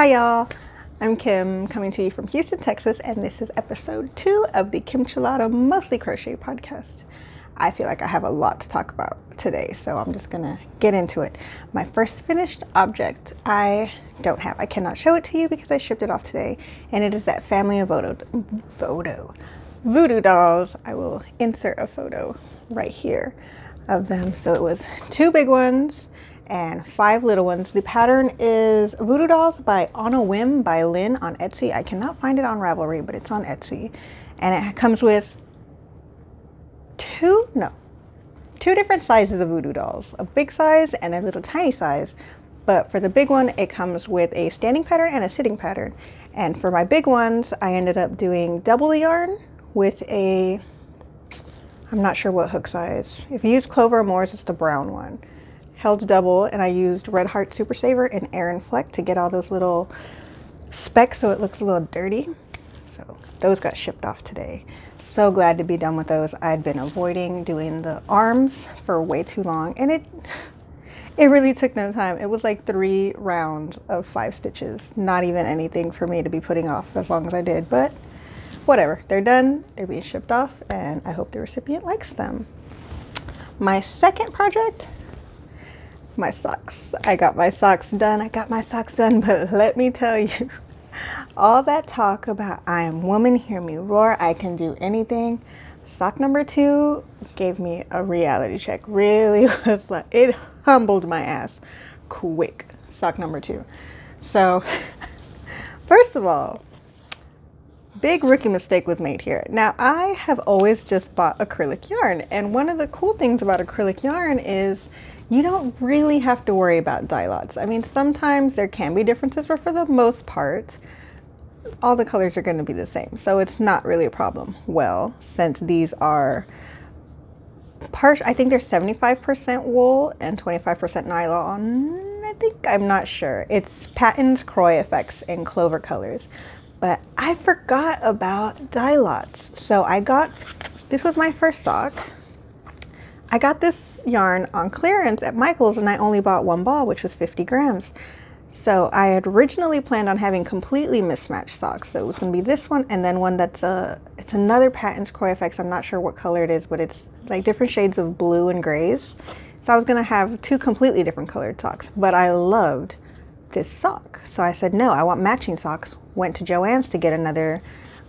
Hi y'all, I'm Kim, coming to you from Houston, Texas, and this is episode 2 of the Kimchilada Mostly Crochet podcast. I feel like I have a lot to talk about today, so I'm just gonna get into it. My first finished object I cannot show it to you because I shipped it off today, and it is that family of Voodoo Dolls. I will insert a photo right here of them. So it was 2 big ones and 5 little ones. The pattern is Voodoo Dolls by On a Whim by Lynn on Etsy. I cannot find it on Ravelry, but it's on Etsy. And it comes with two different sizes of Voodoo Dolls, a big size and a little tiny size. But for the big one, it comes with a standing pattern and a sitting pattern. And for my big ones, I ended up doing double the yarn with a, I'm not sure what hook size. If you use Clover or Moore's, it's the brown one. Held double, and I used Red Heart Super Saver and Aran Fleck to get all those little specks so it looks a little dirty. So those got shipped off today. So glad to be done with those. I'd been avoiding doing the arms for way too long, and it really took no time. It was like 3 rounds of 5 stitches. Not even anything for me to be putting off as long as I did, but whatever. They're done, they're being shipped off, and I hope the recipient likes them. My second project, my socks. I got my socks done, but let me tell you, all that talk about I am woman, hear me roar, I can do anything. Sock number 2 gave me a reality check. Really was like, it humbled my ass quick. Sock number 2. So, first of all, big rookie mistake was made here. Now, I have always just bought acrylic yarn, and one of the cool things about acrylic yarn is you don't really have to worry about dye lots. I mean, sometimes there can be differences, but for the most part, all the colors are going to be the same. So it's not really a problem. Well, since these are I think they're 75% wool and 25% nylon. I'm not sure. It's Patton's Croy Effects in Clover colors. But I forgot about dye lots. So this was my first sock. I got this yarn on clearance at Michael's, and I only bought 1 ball, which was 50 grams. So I had originally planned on having completely mismatched socks. So it was going to be this one, and then one that's it's another Patton's Croy Effects. I'm not sure what color it is, but it's like different shades of blue and grays. So I was going to have 2 completely different colored socks, but I loved this sock. So I said, no, I want matching socks. Went to Joann's to get another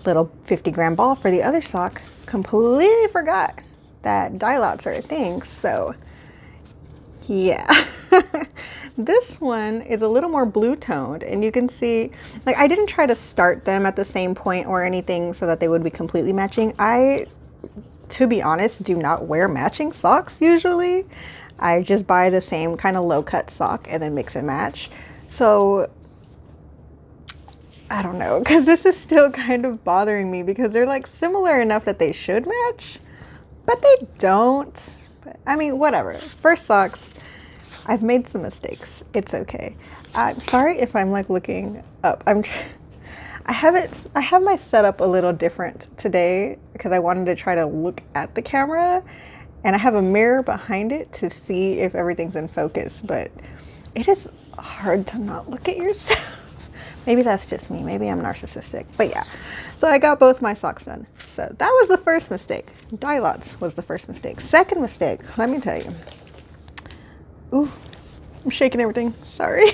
little 50-gram ball for the other sock. Completely forgot that dye lots are a thing. So yeah. This one is a little more blue toned, and you can see, like, I didn't try to start them at the same point or anything so that they would be completely matching. I, to be honest, do not wear matching socks usually. I just buy the same kind of low cut sock and then mix and match. So I don't know, because this is still kind of bothering me because they're like similar enough that they should match, but they don't. But, I mean, whatever. First socks. I've made some mistakes. It's okay. I'm sorry if I'm like looking up. I have my setup a little different today because I wanted to try to look at the camera, and I have a mirror behind it to see if everything's in focus, but it is hard to not look at yourself. Maybe that's just me. Maybe I'm narcissistic, but yeah. So I got both my socks done. So that was the first mistake. Dye lots was the first mistake. Second mistake, let me tell you. Ooh, I'm shaking everything. Sorry.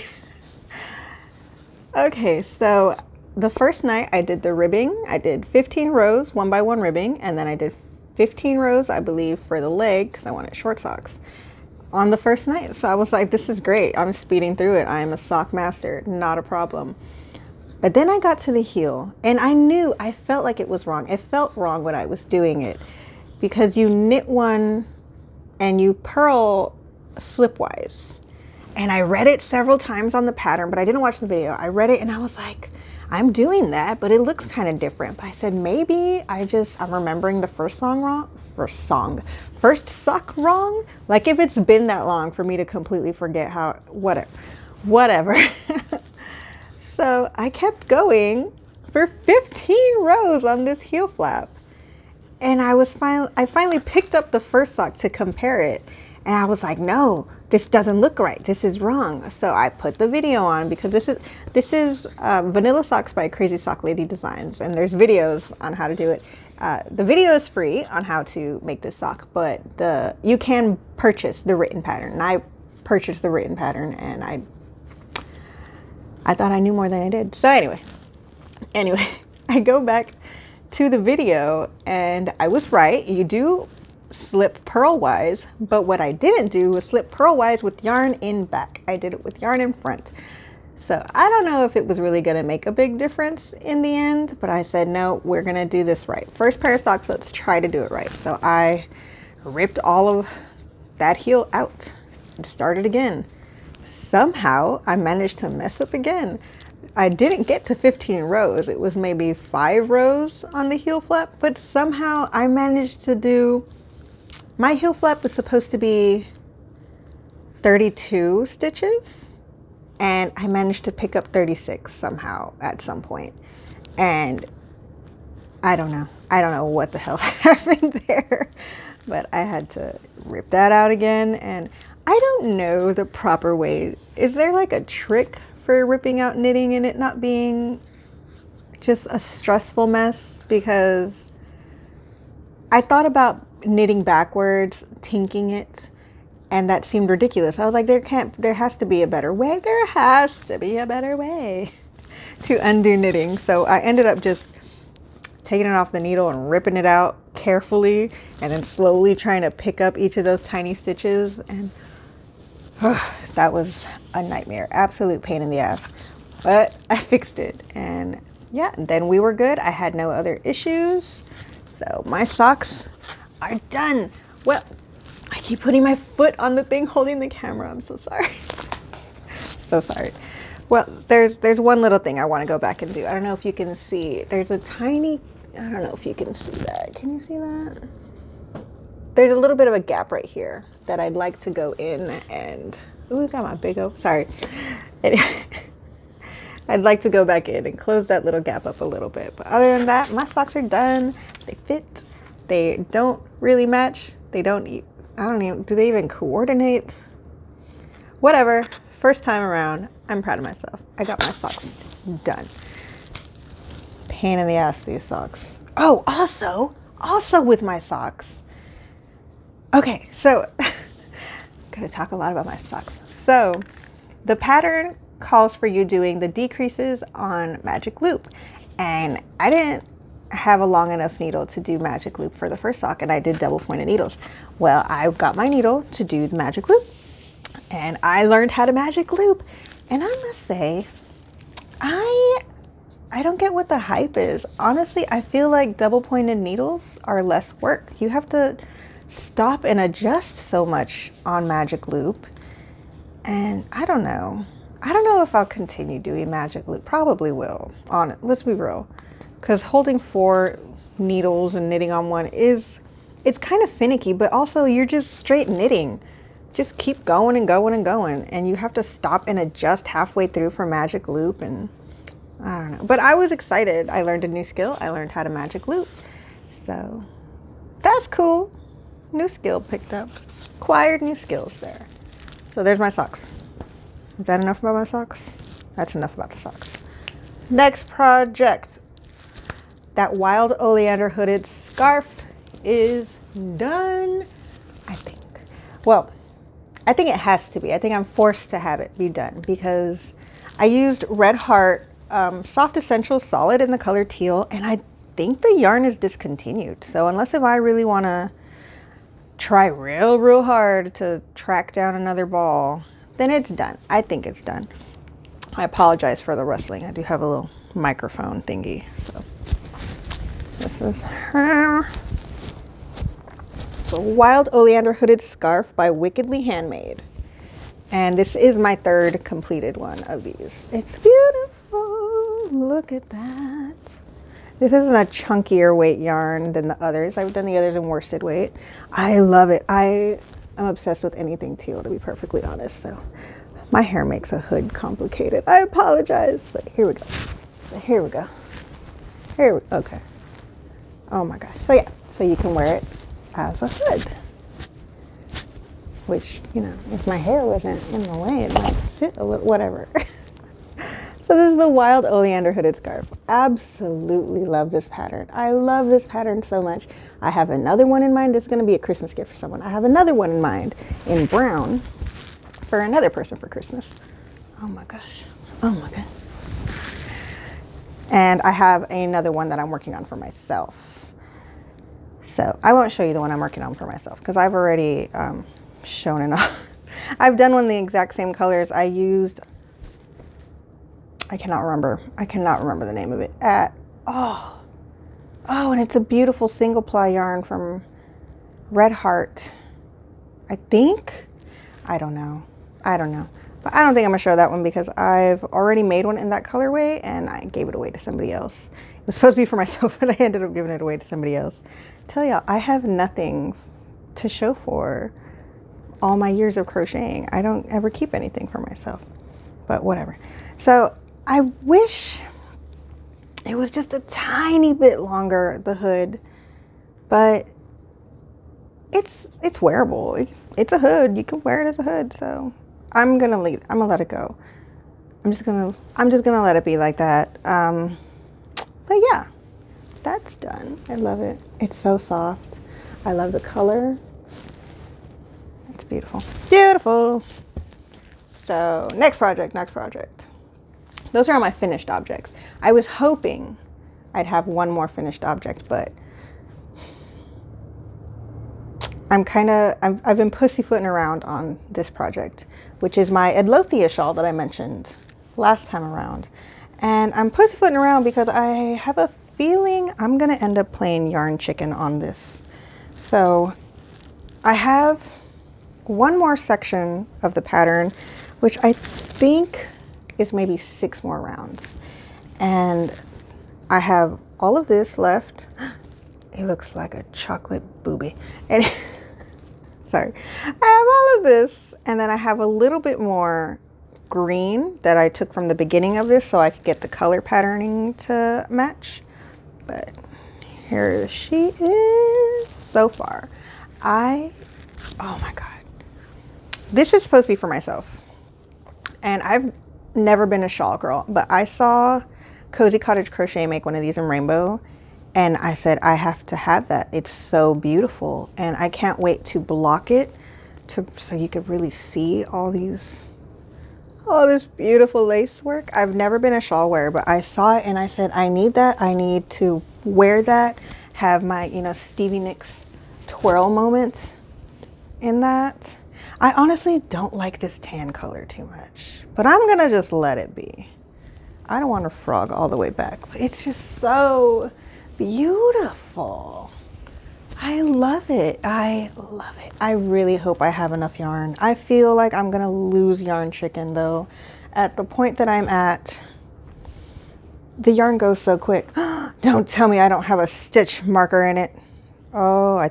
Okay, so the first night I did the ribbing. I did 15 rows, 1 by 1 ribbing, and then I did 15 rows, I believe, for the leg because I wanted short socks on the first night. So I was like, this is great. I'm speeding through it. I am a sock master, not a problem. But then I got to the heel, and I felt like it was wrong. It felt wrong when I was doing it because you knit one and you purl slipwise. And I read it several times on the pattern, but I didn't watch the video. I read it and I was like, I'm doing that, but it looks kind of different. But I said, maybe I'm remembering the first sock wrong. Like if it's been that long for me to completely forget how, whatever. So I kept going for 15 rows on this heel flap. And I finally picked up the first sock to compare it. And I was like, no, this doesn't look right. This is wrong. So I put the video on because this is Vanilla Socks by Crazy Sock Lady Designs, and there's videos on how to do it. The video is free on how to make this sock, but you can purchase the written pattern. And I purchased the written pattern, and I thought I knew more than I did. So anyway, I go back to the video, and I was right. You do slip purlwise, but what I didn't do was slip purlwise with yarn in back. I did it with yarn in front. So I don't know if it was really going to make a big difference in the end, but I said, no, we're going to do this right. First pair of socks, let's try to do it right. So I ripped all of that heel out and started again. Somehow I managed to mess up again. I didn't get to 15 rows. It was maybe 5 rows on the heel flap, but somehow I managed to do, my heel flap was supposed to be 32 stitches, and I managed to pick up 36 somehow at some point. And I don't know what the hell happened there, but I had to rip that out again. And I don't know the proper way. Is there like a trick for ripping out knitting and it not being just a stressful mess? Because I thought about knitting backwards, tinking it, and that seemed ridiculous. I was like, there has to be a better way. There has to be a better way to undo knitting. So I ended up just taking it off the needle and ripping it out carefully, and then slowly trying to pick up each of those tiny stitches. And that was a nightmare, absolute pain in the ass, but I fixed it. And yeah, then we were good. I had no other issues. So my socks are done. Well, I keep putting my foot on the thing holding the camera. I'm so sorry. So sorry. Well, there's one little thing I want to go back and do. I don't know if you can see. There's a tiny, I don't know if you can see that. Can you see that? There's a little bit of a gap right here that I'd like to go in and, ooh, got my big O, sorry. I'd like to go back in and close that little gap up a little bit. But other than that, my socks are done. They fit. They don't really match. They don't, I don't even, do they even coordinate? Whatever. First time around, I'm proud of myself. I got my socks done. Pain in the ass, these socks. Oh, also with my socks. Okay, so I'm gonna talk a lot about my socks. So the pattern calls for you doing the decreases on magic loop, and I didn't have a long enough needle to do magic loop for the first sock, and I did double pointed needles. Well, I got my needle to do the magic loop, and I learned how to magic loop, and I must say, I don't get what the hype is. Honestly, I feel like double pointed needles are less work. You have to stop and adjust so much on magic loop, and I don't know if I'll continue doing magic loop. Probably will, on it, let's be real, because holding 4 needles and knitting on one it's kind of finicky, but also you're just straight knitting. Just keep going and going and going, and you have to stop and adjust halfway through for magic loop, and I don't know. But I was excited. I learned a new skill. I learned how to magic loop, so that's cool. New skill picked up. Acquired new skills there. So there's my socks. Is that enough about my socks? That's enough about the socks. Next project. That wild oleander hooded scarf is done, I think. Well, I think it has to be. I think I'm forced to have it be done because I used Red Heart Soft Essential Solid in the color teal, and I think the yarn is discontinued. So unless if I really want to try real hard to track down another ball, then it's done. I think it's done. I apologize for the rustling. I do have a little microphone thingy. So this is her. So Wild Oleander Hooded Scarf by Wickedly Handmade. And this is my 3rd completed one of these. It's beautiful. Look at that. This isn't a chunkier weight yarn than the others. I've done the others in worsted weight. I love it. I am obsessed with anything teal, to be perfectly honest. So my hair makes a hood complicated. I apologize, but here we go. Okay. Oh my gosh. So yeah, so you can wear it as a hood. which, you know, if my hair wasn't in the way, it might sit a little, whatever. So this is the Wild Oleander Hooded Scarf. Absolutely love this pattern. I love this pattern so much. I have another one in mind that's going to be a Christmas gift for someone. I have another one in mind in brown for another person for Christmas. Oh my gosh. Oh my gosh. And I have another one that I'm working on for myself. So I won't show you the one I'm working on for myself because I've already shown it off. I've done one the exact same colors. I used, I cannot remember the name of it. Oh, and it's a beautiful single ply yarn from Red Heart, I think. I don't know. But I don't think I'm gonna show that one because I've already made one in that colorway and I gave it away to somebody else. It was supposed to be for myself, but I ended up giving it away to somebody else. Tell y'all, I have nothing to show for all my years of crocheting. I don't ever keep anything for myself, but whatever. So I wish it was just a tiny bit longer, the hood, but it's wearable. It's a hood. You can wear it as a hood. So I'm gonna let it go. I'm just gonna let it be like that. But yeah, that's done. I love it. It's so soft. I love the color. It's beautiful. Beautiful. So next project. Those are all my finished objects. I was hoping I'd have one more finished object, but I've been pussyfooting around on this project, which is my Edlothia shawl that I mentioned last time around. And I'm pussyfooting around because I have a feeling I'm gonna end up playing yarn chicken on this. So I have one more section of the pattern, which I think is maybe 6 more rounds. And I have all of this left. It looks like a chocolate booby. And sorry. I have all of this, and then I have a little bit more green that I took from the beginning of this so I could get the color patterning to match. But here she is so far. Oh my God. This is supposed to be for myself. And I've never been a shawl girl, but I saw Cozy Cottage Crochet make one of these in rainbow, and I said, I have to have that. It's so beautiful. And I can't wait to block it so you could really see all this beautiful lace work. I've never been a shawl wearer, but I saw it and I said, I need that. I need to wear that, have my, Stevie Nicks twirl moment in that. I honestly don't like this tan color too much, but I'm gonna just let it be. I don't want to frog all the way back, but it's just so beautiful. I love it. I love it. I really hope I have enough yarn. I feel like I'm gonna lose yarn chicken though. At the point that I'm at, the yarn goes so quick. Don't tell me I don't have a stitch marker in it. Oh, I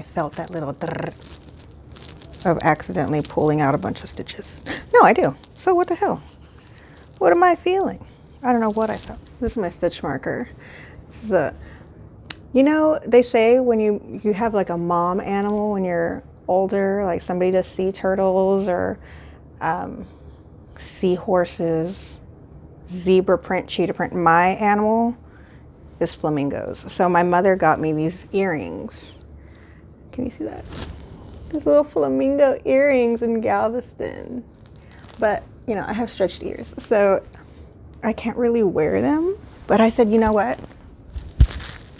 felt that little drrr of accidentally pulling out a bunch of stitches. No, I do. So what the hell? What am I feeling? I don't know what I felt. This is my stitch marker. This is they say when you have like a mom animal when you're older, like somebody does sea turtles or seahorses, zebra print, cheetah print. My animal is flamingos. So my mother got me these earrings. Can you see that? These little flamingo earrings in Galveston. But, I have stretched ears, so I can't really wear them. But I said, you know what?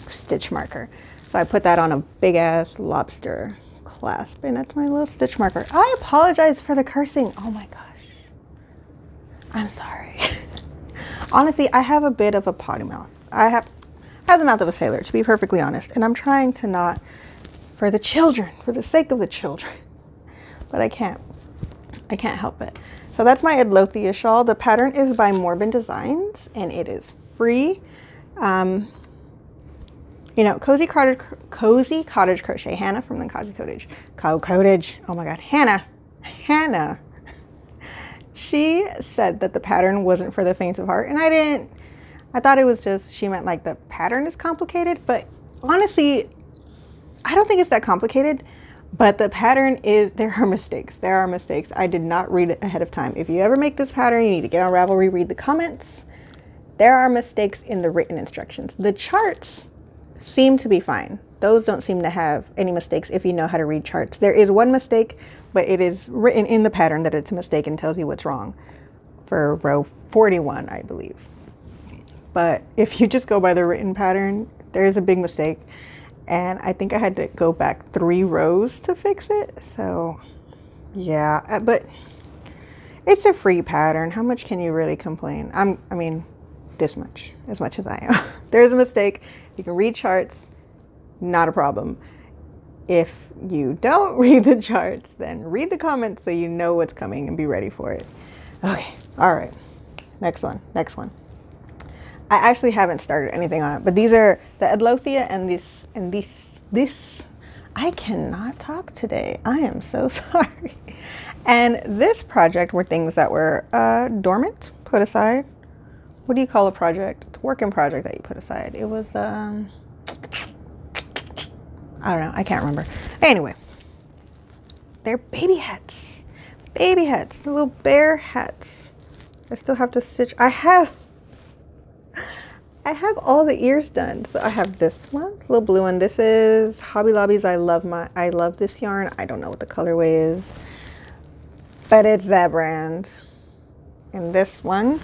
Stitch marker. So I put that on a big ass lobster clasp, and that's my little stitch marker. I apologize for the cursing. Oh my gosh. I'm sorry. Honestly, I have a bit of a potty mouth. I have the mouth of a sailor, to be perfectly honest, and I'm trying to not, for the children, for the sake of the children. But I can't help it. So that's my Edlothia shawl. The pattern is by Morbin Designs, and it is free. Cozy Cottage Crochet, Hannah from the Cozy Cottage. Cottage. Oh my God, Hannah. She said that the pattern wasn't for the faint of heart, and I thought it was just, she meant like the pattern is complicated, but honestly, I don't think it's that complicated, But the pattern is, there are mistakes. There are mistakes. I did not read it ahead of time. If you ever make this pattern, you need to get on Ravelry, read the comments. There are mistakes in the written instructions. The charts seem to be fine. Those don't seem to have any mistakes if you know how to read charts. There is one mistake, but it is written in the pattern that it's a mistake and tells you what's wrong for row 41, I believe. But if you just go by the written pattern, there is a big mistake. And I think I had to go back 3 rows to fix it. So yeah, but it's a free pattern. How much can you really complain? I mean, this much, as much as I am. There's a mistake. You can read charts, not a problem. If you don't read the charts, then read the comments so you know what's coming and be ready for it. Okay, all right. Next one. I actually haven't started anything on it, but these are the Edlothia and this. I cannot talk today. I am so sorry. And this project were things that were dormant, put aside. What do you call a project? It's a working project that you put aside. It was, I don't know. I can't remember. Anyway, they're baby hats. Baby hats. The little bear hats. I still have to stitch. I have all the ears done. So I have this one, little blue one. This is Hobby Lobby's I love this yarn. I don't know what the colorway is, but it's that brand. And this one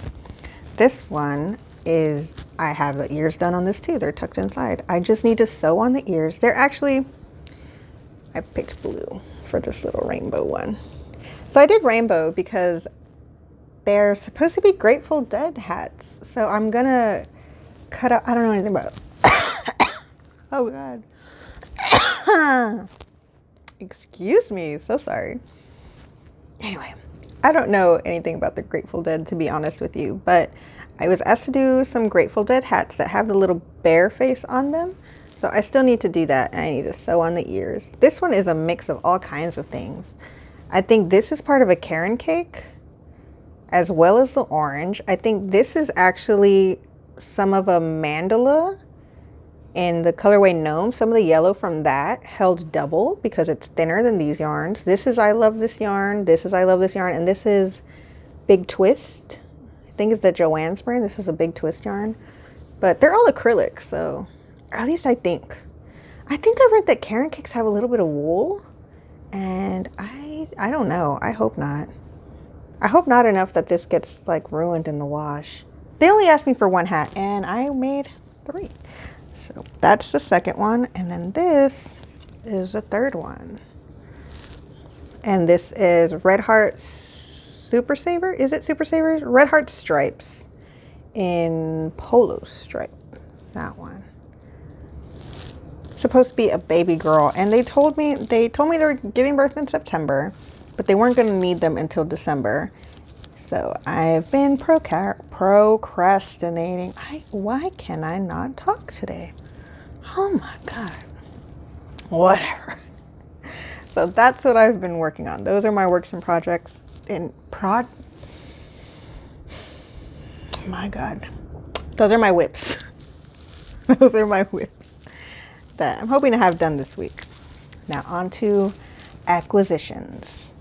is, I have the ears done on this too. They're tucked inside. I just need to sew on the ears. They're actually, I picked blue for this little rainbow one. So I did rainbow because they're supposed to be Grateful Dead hats. So I'm gonna cut out, I don't know anything about oh God. Excuse me, so sorry. Anyway, I don't know anything about the Grateful Dead, to be honest with you, but I was asked to do some Grateful Dead hats that have the little bear face on them. So I still need to do that, and I need to sew on the ears. This one is a mix of all kinds of things. I think this is part of a Karen cake, as well as the orange. I think this is actually some of a mandala in the colorway Gnome. Some of the yellow from that held double because it's thinner than these yarns. This is I Love This Yarn. This is I Love This Yarn. And this is Big Twist. I think it's the Joann's brand. This is a Big Twist yarn. But they're all acrylic, so at least I think. I think I read that Karen cakes have a little bit of wool. And I don't know. I hope not. I hope not enough that this gets like ruined in the wash. They only asked me for 1 hat and I made 3. So that's the second one. And then this is the third one. And this is Red Heart Super Saver. Is it Super Savers? Red Heart Stripes in Polo Stripe. That one. Supposed to be a baby girl. And they told me they were giving birth in September, but they weren't going to need them until December. So I've been procrastinating. Why can I not talk today? Oh my God. Whatever. So that's what I've been working on. Those are my works and projects. My God. Those are my whips. Those are my whips that I'm hoping to have done this week. Now on to acquisitions.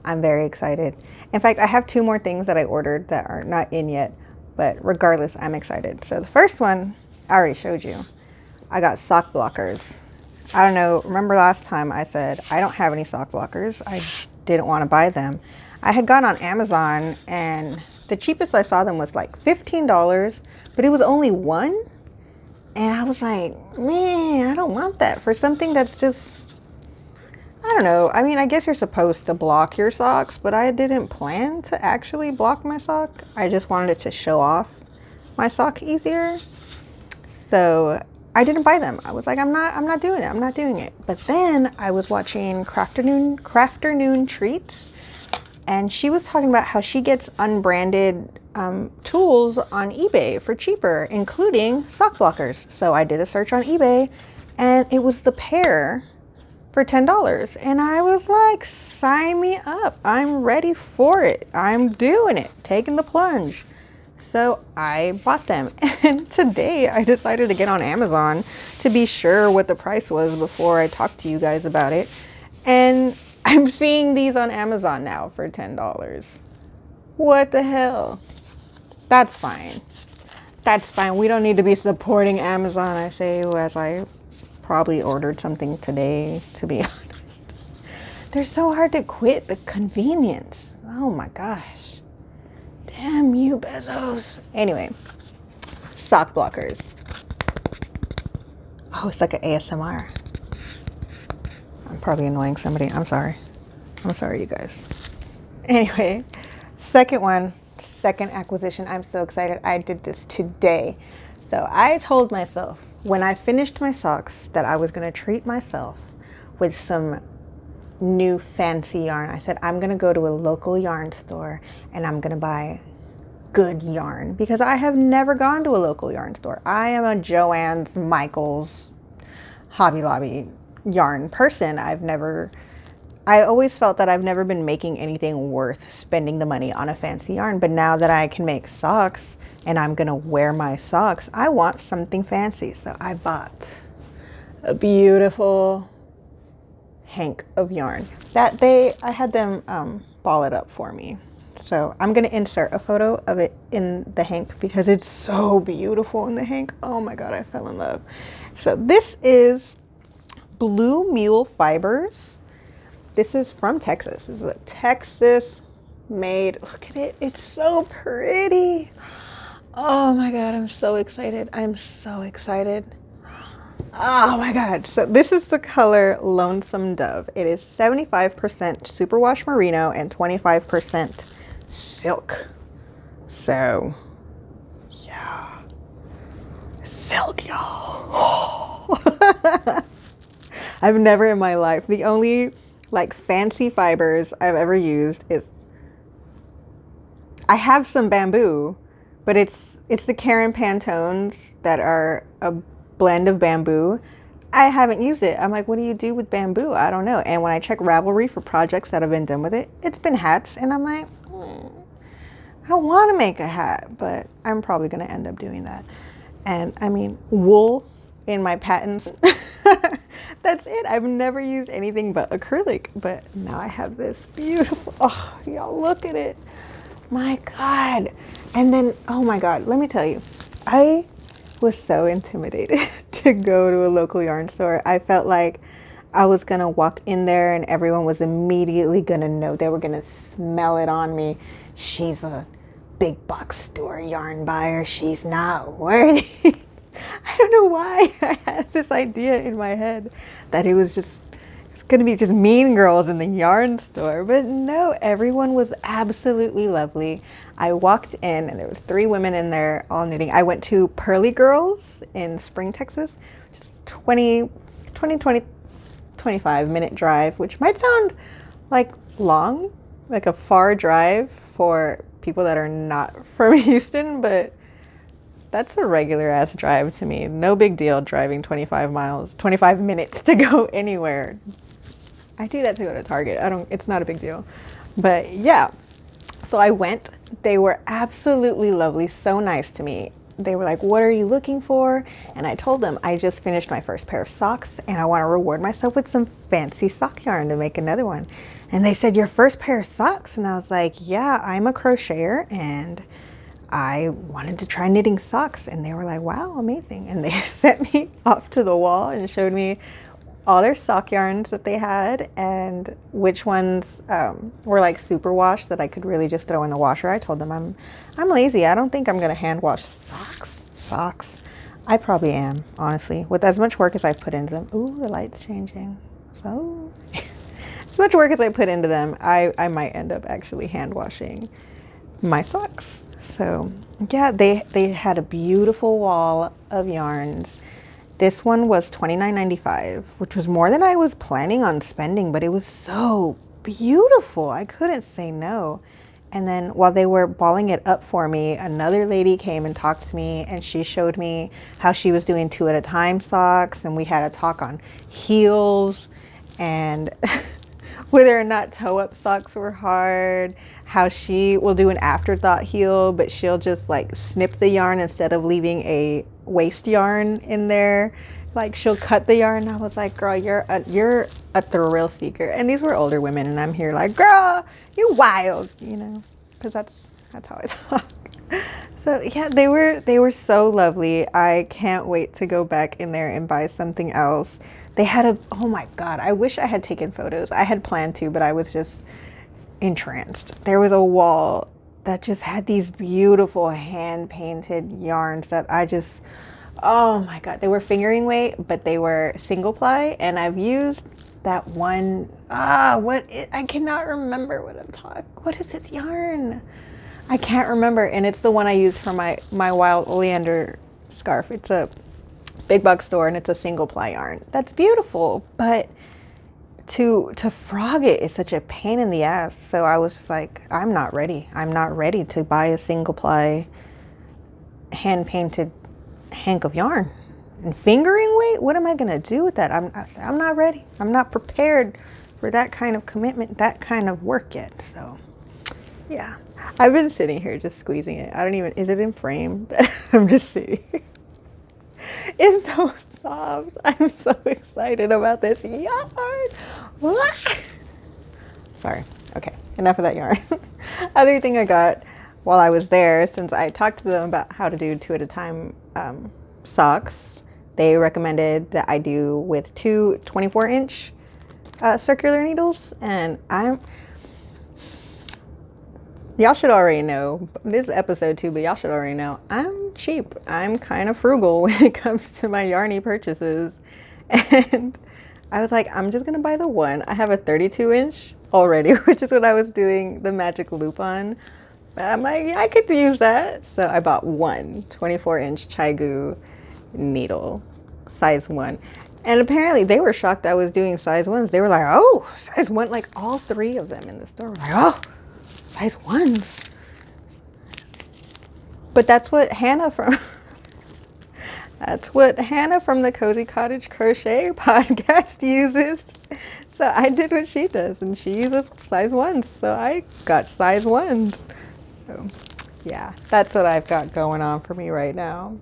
I'm very excited. In fact, I have 2 more things that I ordered that are not in yet, but regardless, I'm excited. So the first one, I already showed you. I got sock blockers. I don't know, remember last time I said I don't have any sock blockers. I didn't want to buy them. I had gone on Amazon and the cheapest I saw them was like $15, but it was only 1. And I was like, man, I don't want that for something that's just, I don't know. I mean, I guess you're supposed to block your socks, but I didn't plan to actually block my sock. I just wanted it to show off my sock easier. So I didn't buy them. I was like, I'm not doing it. I'm not doing it. But then I was watching Crafternoon Treats, and she was talking about how she gets unbranded tools on eBay for cheaper, including sock blockers. So I did a search on eBay, and it was the pair for $10. And I was like, sign me up. I'm ready for it. I'm doing it. Taking the plunge. So I bought them. And today I decided to get on Amazon to be sure what the price was before I talked to you guys about it. And I'm seeing these on Amazon now for $10. What the hell? That's fine. That's fine. We don't need to be supporting Amazon, I say, as I probably ordered something today, to be honest. They're so hard to quit, the convenience. Oh my gosh. Damn you, Bezos. Anyway, sock blockers. Oh, it's like an ASMR. I'm probably annoying somebody. I'm sorry. I'm sorry, you guys. Anyway, second acquisition. I'm so excited. I did this today. So I told myself when I finished my socks that I was going to treat myself with some new fancy yarn. I said, I'm going to go to a local yarn store and I'm going to buy good yarn because I have never gone to a local yarn store. I am a Joann's, Michael's, Hobby Lobby yarn person. I always felt that I've never been making anything worth spending the money on a fancy yarn. But now that I can make socks and I'm gonna wear my socks, I want something fancy. So I bought a beautiful hank of yarn that I had them ball it up for me. So I'm gonna insert a photo of it in the hank because it's so beautiful in the hank. Oh my God, I fell in love. So this is Blue Mule Fibers. This is from Texas. This is a Texas made. Look at it. It's so pretty. Oh my God, I'm so excited. I'm so excited. Oh my God. So this is the color Lonesome Dove. It is 75% superwash merino and 25% silk. So yeah, silk, y'all. I've never in my life, the only like fancy fibers I've ever used is, I have some bamboo, but it's the Karen Pantones that are a blend of bamboo. I haven't used it. I'm like, what do you do with bamboo? I don't know. And when I check Ravelry for projects that have been done with it, it's been hats. And I'm like, I don't want to make a hat, but I'm probably going to end up doing that. And I mean, wool in my patents. That's it. I've never used anything but acrylic, but now I have this beautiful, oh, y'all look at it. My God. And then, oh my God, let me tell you, I was so intimidated to go to a local yarn store. I felt like I was gonna walk in there and everyone was immediately gonna know. They were gonna smell it on me. She's a big box store yarn buyer. She's not worthy. I don't know why I had this idea in my head that it's gonna be just mean girls in the yarn store, but no, everyone was absolutely lovely. I walked in and there was 3 women in there all knitting. I went to Pearly Girls in Spring, Texas, just 25-minute drive, which might sound like long, like a far drive for people that are not from Houston, but that's a regular ass drive to me. No big deal driving 25 minutes to go anywhere. I do that to go to Target. It's not a big deal. But yeah, so I went. They were absolutely lovely, so nice to me. They were like, what are you looking for? And I told them I just finished my first pair of socks and I want to reward myself with some fancy sock yarn to make another one. And they said, your first pair of socks? And I was like, yeah, I'm a crocheter and I wanted to try knitting socks. And they were like, wow, amazing. And they sent me off to the wall and showed me all their sock yarns that they had and which ones were like super wash that I could really just throw in the washer. I told them I'm lazy. I don't think I'm gonna hand wash socks. I probably am, honestly, with as much work as I've put into them. Ooh, the light's changing. So as much work as I put into them, I might end up actually hand washing my socks. So yeah, they had a beautiful wall of yarns. This one was $29.95, which was more than I was planning on spending, but it was so beautiful. I couldn't say no. And then while they were balling it up for me, another lady came and talked to me and she showed me how she was doing 2 at a time socks. And we had a talk on heels and whether or not toe-up socks were hard, how she will do an afterthought heel, but she'll just like snip the yarn instead of leaving a waste yarn in there Like she'll cut the yarn. I was like, girl, you're a thrill seeker. And these were older women, and I'm here like, girl, you wild, you know, because that's how I talk. So yeah, they were so lovely. I can't wait to go back in there and buy something else. They had oh my God, I wish I had taken photos. I had planned to, but I was just entranced. There was a wall that just had these beautiful hand painted yarns that I just, oh my God, they were fingering weight, but they were single ply. And I've used that one, I cannot remember what is this yarn? I can't remember. And it's the one I use for my wild oleander scarf. It's a big box store and it's a single ply yarn. That's beautiful, but to frog it is such a pain in the ass. So I was just like, I'm not ready. I'm not ready to buy a single ply hand painted hank of yarn. And fingering weight, what am I gonna do with that? I'm not ready. I'm not prepared for that kind of commitment, that kind of work yet. So yeah, I've been sitting here just squeezing it. Is it in frame? I'm just sitting. It's so soft. I'm so excited about this yarn. Sorry. Okay, enough of that yarn. Other thing I got while I was there, since I talked to them about how to do 2 at a time socks, they recommended that I do with 2 24-inch circular needles, and y'all should already know, this is episode 2, but y'all should already know, I'm cheap. I'm kind of frugal when it comes to my yarny purchases. And I was like, I'm just going to buy the one. I have a 32-inch already, which is what I was doing the magic loop on. But I'm like, yeah, I could use that. So I bought one 24-inch Chaigu needle, size 1. And apparently they were shocked I was doing size 1s. They were like, oh, size 1, like all 3 of them in the store were like, oh, size 1s. But that's what Hannah from the Cozy Cottage Crochet podcast uses. So I did what she does, and she uses size 1s. So I got size 1s. So yeah, that's what I've got going on for me right now.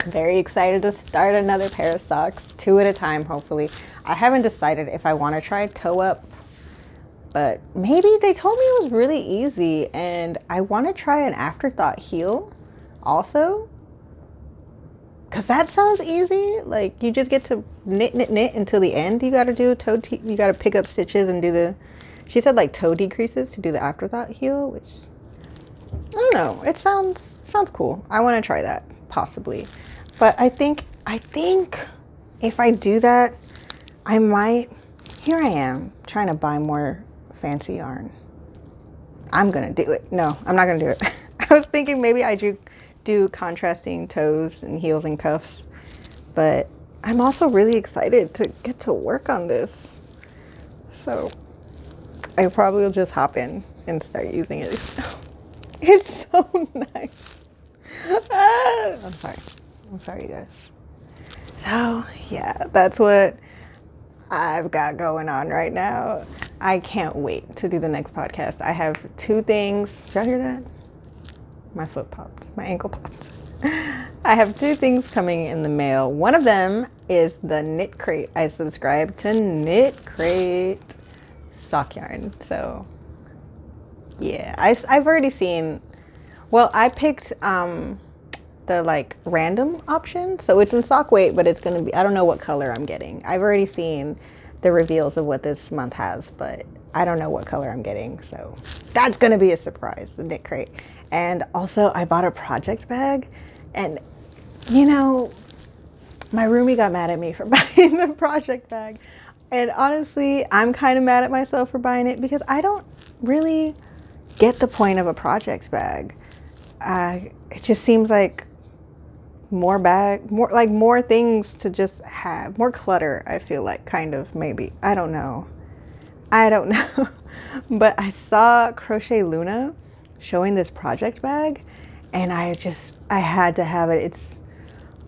Very excited to start another pair of socks, 2 at a time, hopefully. I haven't decided if I want to try toe up, but maybe. They told me it was really easy, and I want to try an afterthought heel also, because that sounds easy. Like, you just get to knit until the end. You got to do you got to pick up stitches and do she said like toe decreases to do the afterthought heel, which I don't know. It sounds cool. I want to try that possibly. But I think if I do that, I might, here I am trying to buy more fancy yarn. I'm gonna do it. No, I'm not gonna do it. I was thinking maybe I do contrasting toes and heels and cuffs, but I'm also really excited to get to work on this. So I probably will just hop in and start using it. It's so nice. I'm sorry, you guys. So yeah, that's what I've got going on right now. I can't wait to do the next podcast. I have 2 things. Did y'all hear that? My foot popped. My ankle popped. I have 2 things coming in the mail. One of them is the Knit Crate. I subscribe to Knit Crate sock yarn. So yeah, I've already seen, well, I picked the like random option. So it's in sock weight, but it's going to be, I don't know what color I'm getting. I've already seen the reveals of what this month has, but I don't know what color I'm getting. So that's going to be a surprise, the Knit Crate. And also I bought a project bag, and you know, my roomie got mad at me for buying the project bag. And honestly, I'm kind of mad at myself for buying it because I don't really get the point of a project bag. It just seems like more things to just have, more clutter. I feel like, kind of, maybe. I don't know. But I saw Crochet Luna showing this project bag, and I had to have it.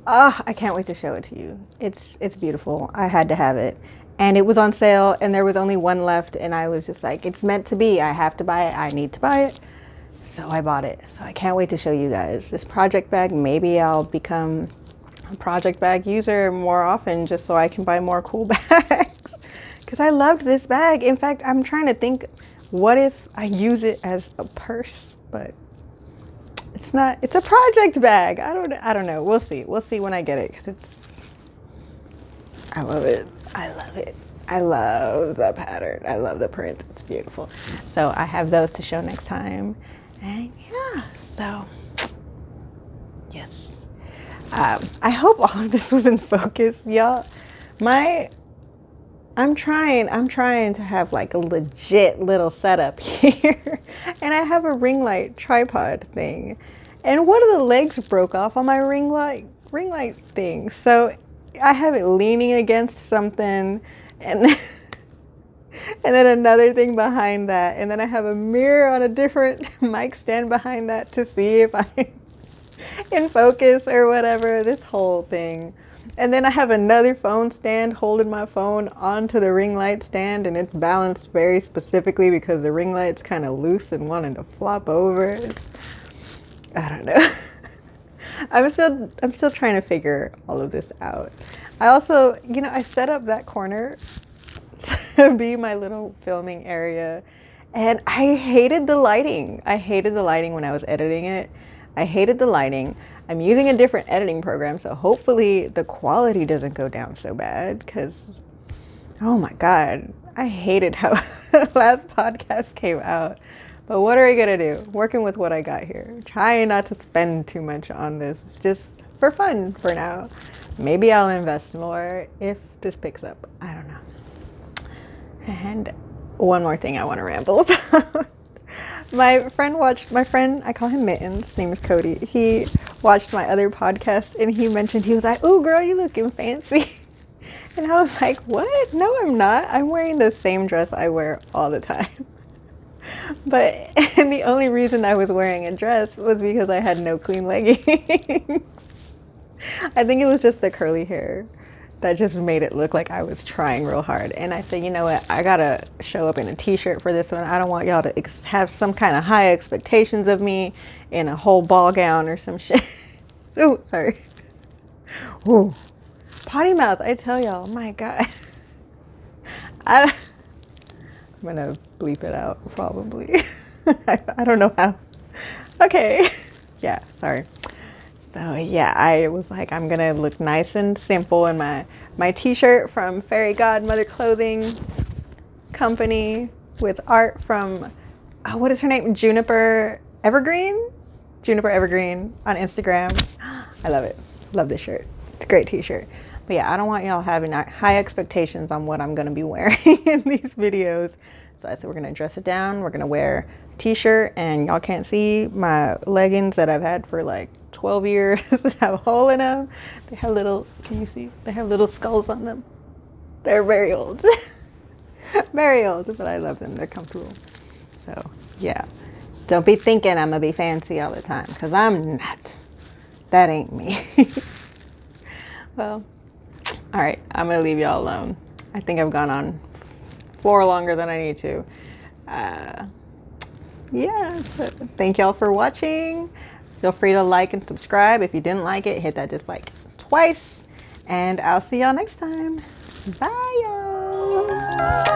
I can't wait to show it to you. It's beautiful. I had to have it. And it was on sale, and there was only one left, and I was just like, it's meant to be. I have to buy it. I need to buy it. So I bought it. So I can't wait to show you guys this project bag. Maybe I'll become a project bag user more often just so I can buy more cool bags. Because I loved this bag. In fact, I'm trying to think, what if I use it as a purse? But it's not, it's a project bag. I don't know. We'll see. We'll see when I get it, because I love it. I love it. I love the pattern. I love the print. It's beautiful. So I have those to show next time. And yeah, so yes. I hope all of this was in focus, y'all. I'm trying to have like a legit little setup here. And I have a ring light tripod thing. And one of the legs broke off on my ring light thing. So I have it leaning against something, and then, and then another thing behind that. And then I have a mirror on a different mic stand behind that to see if I'm in focus or whatever, this whole thing. And then I have another phone stand holding my phone onto the ring light stand, and it's balanced very specifically because the ring light's kind of loose and wanting to flop over. I don't know. I'm still trying to figure all of this out. I also, I set up that corner to be my little filming area, and I hated the lighting. I hated the lighting when I was editing it. I hated the lighting. I'm using a different editing program, so hopefully the quality doesn't go down so bad, because, oh my God, I hated how the last podcast came out. But what are we gonna do? Working with what I got here. Trying not to spend too much on this. It's just for fun for now. Maybe I'll invest more if this picks up. I don't know. And one more thing I want to ramble about. My friend, I call him Mittens, his name is Cody. He watched my other podcast and he was like, "Ooh, girl, you looking fancy." And I was like, "What? No, I'm not. I'm wearing the same dress I wear all the time." And the only reason I was wearing a dress was because I had no clean leggings. I think it was just the curly hair that just made it look like I was trying real hard. And I said, you know what? I gotta show up in a t-shirt for this one. I don't want y'all to have some kind of high expectations of me in a whole ball gown or some shit. Oh, sorry. Ooh, potty mouth. I tell y'all, my God. I'm gonna bleep it out probably. I don't know how. Okay. Yeah, sorry. So yeah, I was like, I'm gonna look nice and simple in my t-shirt from Fairy Godmother Clothing Company with art from, what is her name? Juniper Evergreen on Instagram. I love it. Love this shirt. It's a great t-shirt. But yeah, I don't want y'all having high expectations on what I'm gonna be wearing in these videos. So I said we're gonna dress it down. We're gonna wear a t-shirt, and y'all can't see my leggings that I've had for like 12 years that have a hole in them. They have can you see? They have little skulls on them. They're very old. Very old, but I love them. They're comfortable. So yeah, don't be thinking I'm gonna be fancy all the time, because I'm not. That ain't me. Well, all right, I'm gonna leave y'all alone. I think I've gone on for longer than I need to. Yeah, so thank y'all for watching. Feel free to like and subscribe. If you didn't like it, hit that dislike twice. And I'll see y'all next time. Bye, y'all.